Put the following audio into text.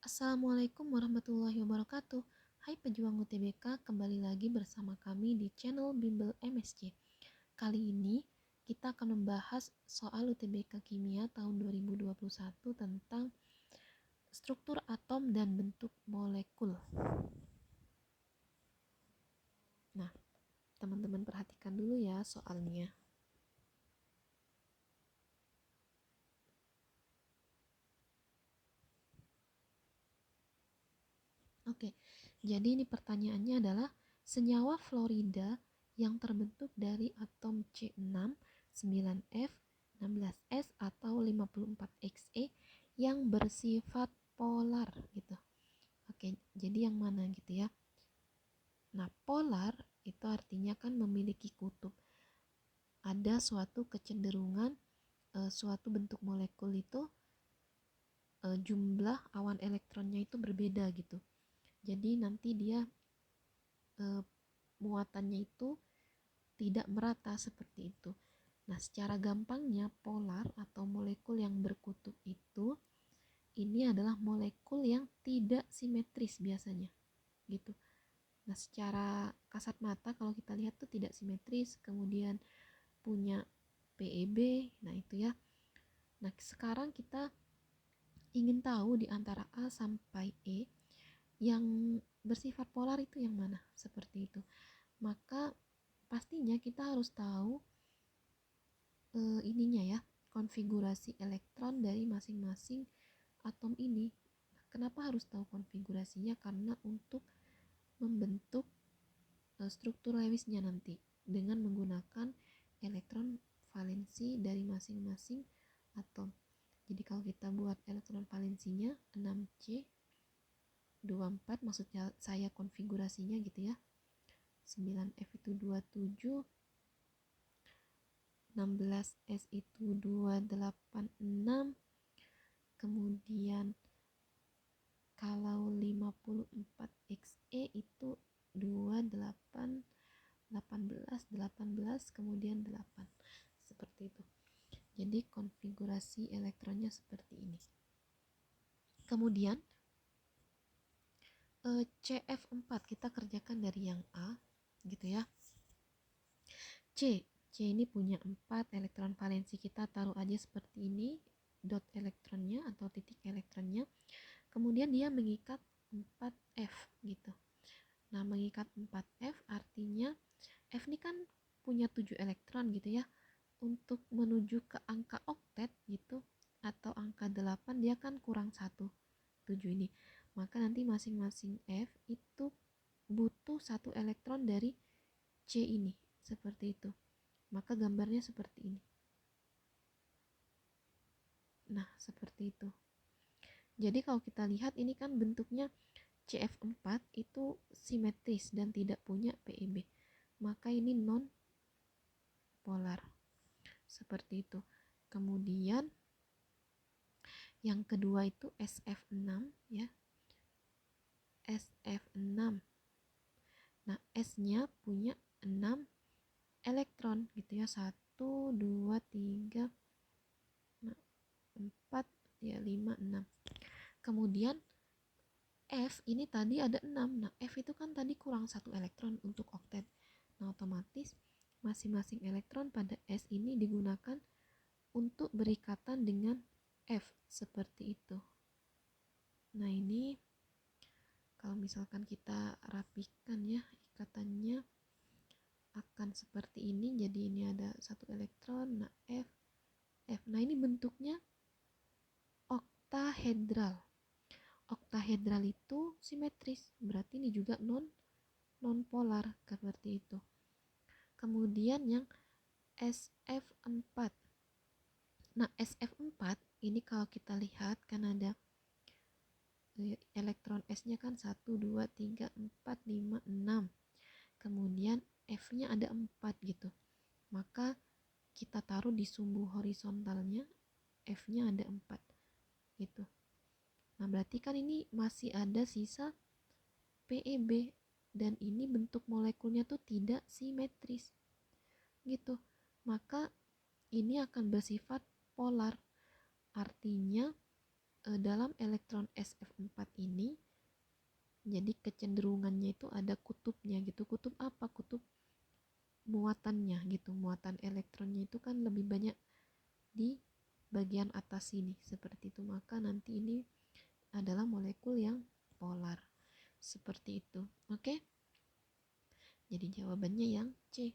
Assalamualaikum warahmatullahi wabarakatuh. Hai pejuang UTBK, kembali lagi bersama kami di channel Bimbel MSC. Kali ini kita akan membahas soal UTBK Kimia tahun 2021 tentang struktur atom dan bentuk molekul. Nah, teman-teman perhatikan dulu ya soalnya. Oke, jadi ini pertanyaannya adalah senyawa fluorida yang terbentuk dari atom C6, 9F, 16S atau 54Xe yang bersifat polar gitu. Oke, jadi yang mana gitu ya. Nah, polar itu artinya kan memiliki kutub. Ada suatu kecenderungan suatu bentuk molekul itu jumlah awan elektronnya itu berbeda gitu. Jadi nanti dia muatannya itu tidak merata seperti itu. Nah, secara gampangnya polar atau molekul yang berkutub itu ini adalah molekul yang tidak simetris biasanya, gitu. Nah, secara kasat mata kalau kita lihat tuh tidak simetris, kemudian punya PEB, nah itu ya. Nah, sekarang kita ingin tahu di antara A sampai E yang bersifat polar itu yang mana, seperti itu. Maka pastinya kita harus tahu ininya ya, konfigurasi elektron dari masing-masing atom ini. Kenapa harus tahu konfigurasinya? Karena untuk membentuk struktur Lewisnya nanti dengan menggunakan elektron valensi dari masing-masing atom. Jadi kalau kita buat elektron valensinya 6C 24, maksudnya saya konfigurasinya gitu ya. 9F itu 27, 16S itu 286, kemudian kalau 54XE itu 28, 18, kemudian 8, seperti itu. Jadi konfigurasi elektronnya seperti ini. Kemudian CF4 kita kerjakan dari yang A gitu ya. C ini punya 4 elektron valensi, kita taruh aja seperti ini dot elektronnya atau titik elektronnya. Kemudian dia mengikat 4F gitu. Nah, mengikat 4F artinya F ini kan punya 7 elektron gitu ya. Untuk menuju ke angka oktet gitu atau angka 8 dia kan kurang 1, 7 ini. Maka nanti masing-masing F itu butuh 1 elektron dari C ini, seperti itu. Maka gambarnya seperti ini. Nah, seperti itu. Jadi kalau kita lihat ini kan bentuknya CF4 itu simetris dan tidak punya PEB. Maka ini non polar. Seperti itu. Kemudian yang kedua itu SF6 ya. SF6. Nah, S-nya punya 6 elektron gitu ya. 1 2 3 4 ya 5 6. Kemudian F ini tadi ada 6. Nah, F itu kan tadi kurang 1 elektron untuk oktet. Nah, otomatis masing-masing elektron pada S ini digunakan untuk berikatan dengan F seperti itu. Nah, ini kalau misalkan kita rapikan ya ikatannya akan seperti ini. Jadi ini ada 1 elektron, nah F. Nah, ini bentuknya oktahedral. Oktahedral itu simetris, berarti ini juga non polar seperti itu. Kemudian yang SF4. Nah, SF4 ini kalau kita lihat kan ada elektron S-nya kan 1 2 3 4 5 6. Kemudian F-nya ada 4 gitu. Maka kita taruh di sumbu horizontalnya, F-nya ada 4 gitu. Nah, berarti kan ini masih ada sisa PEB dan ini bentuk molekulnya tuh tidak simetris gitu. Maka ini akan bersifat polar, artinya dalam elektron SF4 ini, jadi kecenderungannya itu ada kutubnya gitu. Kutub apa? Kutub muatannya gitu. Muatan elektronnya itu kan lebih banyak di bagian atas sini seperti itu. Maka nanti ini adalah molekul yang polar seperti itu. Oke, jadi jawabannya yang C.